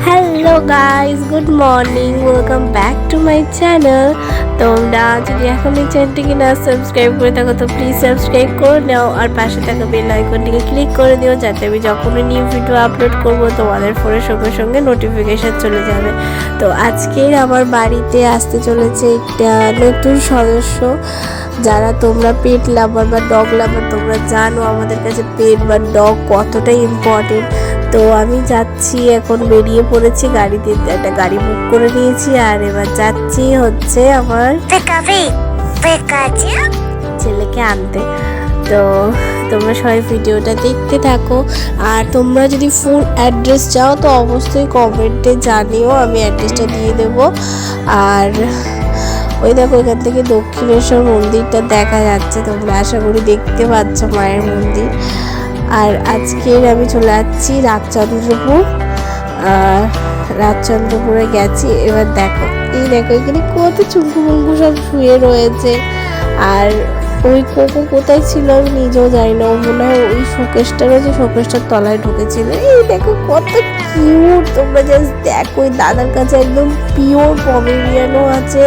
Hello guys, good morning, welcome back to my channel. তোমরা যদি এখন এই চ্যানেলটিকে না সাবস্ক্রাইব করে থাকো তো প্লিজ সাবস্ক্রাইব করে নাও, আর পাশে থাকা বেল আইকনটিকে ক্লিক করে দিও যাতে আমি যখনই নিউ ভিডিও আপলোড করব তোমাদের ফোনের সঙ্গে সঙ্গে নোটিফিকেশান চলে যাবে। তো আজকের আমার বাড়িতে আসতে চলেছে একটা নতুন সদস্য। যারা তোমরা পেট লাভার বা ডগ লাভার তোমরা জানো আমাদের কাছে পেট বা ডগ কতটা ইম্পর্টেন্ট। তো আমি যাচ্ছি, এখন বেরিয়ে পড়েছি, গাড়িতে একটা গাড়ি বুক করে নিয়েছি, আর এবার যাচ্ছি হচ্ছে আমার ছেলেকে আনতে। তো তোমরা সবাই ভিডিওটা দেখতে থাকো, আর তোমরা যদি ফুল অ্যাড্রেস চাও তো অবশ্যই কমেন্টে জানিও, আমি অ্যাড্রেসটা দিয়ে দেবো। আর ওই দেখো এখান থেকে দক্ষিণেশ্বর মন্দিরটা দেখা যাচ্ছে, তোমরা আশা করি দেখতে পাচ্ছ মায়ের মন্দির। আর আজকের আমি চলে যাচ্ছি রাজচন্দ্রপুর। রাজচন্দ্রপুরে গেছি, এবার দেখো এখানে কত চুমকু মুমকু সব শুয়ে রয়েছে। আর ওই কোকো কোথায় ছিল আমি নিজেও জানি না, ও মনে হয় ওই শোকেসটা রয়েছে, শোকেসটার তলায় ঢুকেছিল। এই দেখো কত কিউট, তোমরা জাস্ট দেখো। ওই দাদার কাছে একদম পিওর পমেরিয়ানও আছে,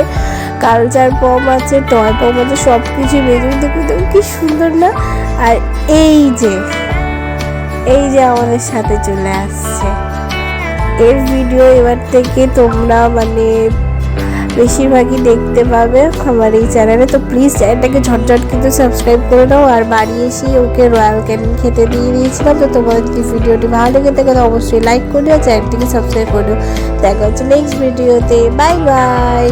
কালচার পম আছে, টয় পম আছে, সব কিছু বেজে দেখো কি সুন্দর না। আর এই যে আমাদের সাথে চলে আসছে, এর ভিডিও এবার থেকে তোমরা বেশিরভাগই দেখতে পাবে আমার এই চ্যানেলে। তো প্লিজ চ্যানেলটাকে ঝটঝট কিন্তু সাবস্ক্রাইব করে দাও। আর বাড়ি এসেই ওকে রয়্যাল ক্যানিন খেতে দিয়ে দিয়েছিলাম। তো তোমাদের যদি ভিডিওটি ভালো লেগে থাকে তো অবশ্যই লাইক করে দিও, চ্যানেলটিকে সাবস্ক্রাইব করে দিও। দেখা হচ্ছে নেক্সট ভিডিওতে, বাই বাই।